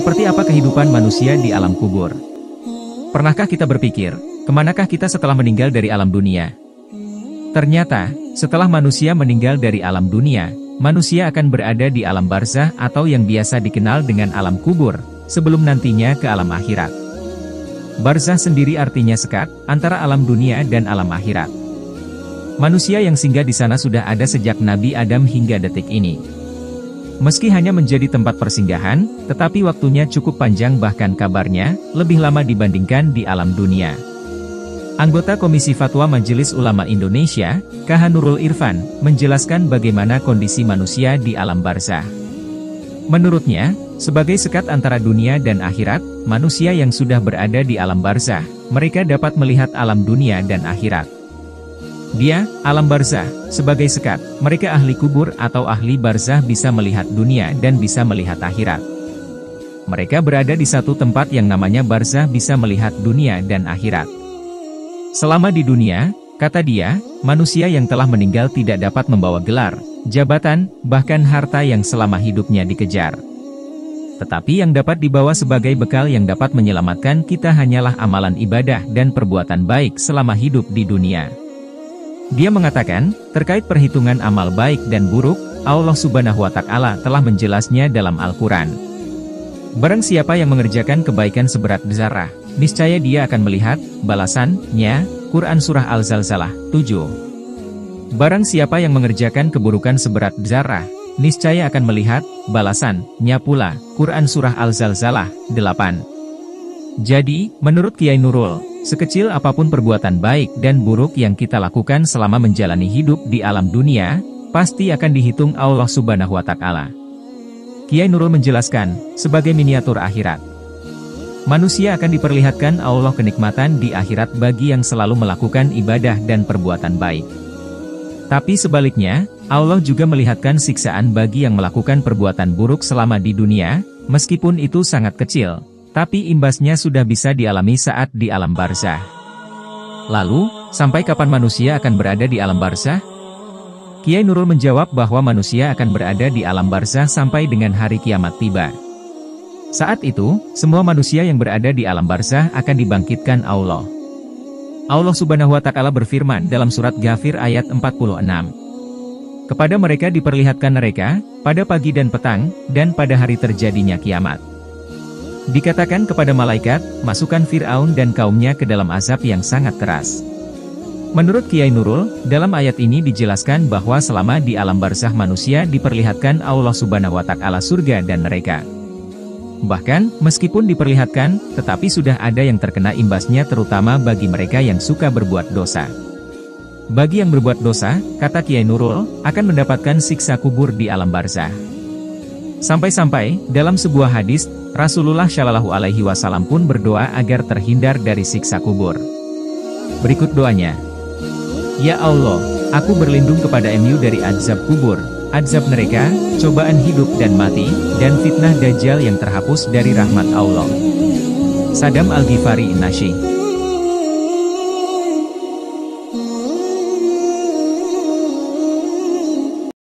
Seperti apa kehidupan manusia di alam kubur? Pernahkah kita berpikir, kemanakah kita setelah meninggal dari alam dunia? Ternyata, setelah manusia meninggal dari alam dunia, manusia akan berada di alam barzah atau yang biasa dikenal dengan alam kubur, sebelum nantinya ke alam akhirat. Barzah sendiri artinya sekat, antara alam dunia dan alam akhirat. Manusia yang singgah di sana sudah ada sejak Nabi Adam hingga detik ini. Meski hanya menjadi tempat persinggahan, tetapi waktunya cukup panjang bahkan kabarnya, lebih lama dibandingkan di alam dunia. Anggota Komisi Fatwa Majelis Ulama Indonesia, KH Nurul Irfan, menjelaskan bagaimana kondisi manusia di alam barzah. Menurutnya, sebagai sekat antara dunia dan akhirat, manusia yang sudah berada di alam barzah, mereka dapat melihat alam dunia dan akhirat. Dia, alam barzah, sebagai sekat, mereka ahli kubur atau ahli barzah bisa melihat dunia dan bisa melihat akhirat. Mereka berada di satu tempat yang namanya barzah bisa melihat dunia dan akhirat. Selama di dunia, kata dia, manusia yang telah meninggal tidak dapat membawa gelar, jabatan, bahkan harta yang selama hidupnya dikejar. Tetapi yang dapat dibawa sebagai bekal yang dapat menyelamatkan kita hanyalah amalan ibadah dan perbuatan baik selama hidup di dunia. Dia mengatakan, terkait perhitungan amal baik dan buruk, Allah Subhanahu wa Ta'ala telah menjelasnya dalam Al-Quran. Barang siapa yang mengerjakan kebaikan seberat zarah, niscaya dia akan melihat balasannya. Quran Surah Al-Zalzalah 7. Barang siapa yang mengerjakan keburukan seberat zarah, niscaya akan melihat balasannya pula. Quran Surah Al-Zalzalah 8. Jadi, menurut Kiai Nurul, sekecil apapun perbuatan baik dan buruk yang kita lakukan selama menjalani hidup di alam dunia, pasti akan dihitung Allah Subhanahu wa Ta'ala. Kiai Nurul menjelaskan, sebagai miniatur akhirat, manusia akan diperlihatkan Allah kenikmatan di akhirat bagi yang selalu melakukan ibadah dan perbuatan baik. Tapi sebaliknya, Allah juga melihatkan siksaan bagi yang melakukan perbuatan buruk selama di dunia, meskipun itu sangat kecil. Tapi imbasnya sudah bisa dialami saat di alam barzah. Lalu, sampai kapan manusia akan berada di alam barzah? Kiai Nurul menjawab bahwa manusia akan berada di alam barzah sampai dengan hari kiamat tiba. Saat itu, semua manusia yang berada di alam barzah akan dibangkitkan Allah. Allah Subhanahu wa Ta'ala berfirman dalam surat Ghafir ayat 46. Kepada mereka diperlihatkan mereka, pada pagi dan petang, dan pada hari terjadinya kiamat. Dikatakan kepada malaikat, masukkan Fir'aun dan kaumnya ke dalam azab yang sangat keras. Menurut Kiai Nurul, dalam ayat ini dijelaskan bahwa selama di alam barzah manusia diperlihatkan Allah Subhanahu wa Ta'ala surga dan neraka. Bahkan, meskipun diperlihatkan, tetapi sudah ada yang terkena imbasnya terutama bagi mereka yang suka berbuat dosa. Bagi yang berbuat dosa, kata Kiai Nurul, akan mendapatkan siksa kubur di alam barzah. Sampai-sampai, dalam sebuah hadis, Rasulullah Shallallahu Alaihi Wasallam pun berdoa agar terhindar dari siksa kubur. Berikut doanya. Ya Allah, aku berlindung kepada MU dari azab kubur, azab neraka, cobaan hidup dan mati, dan fitnah Dajjal yang terhapus dari rahmat Allah. Sadam Al-Ghifari Nasyi.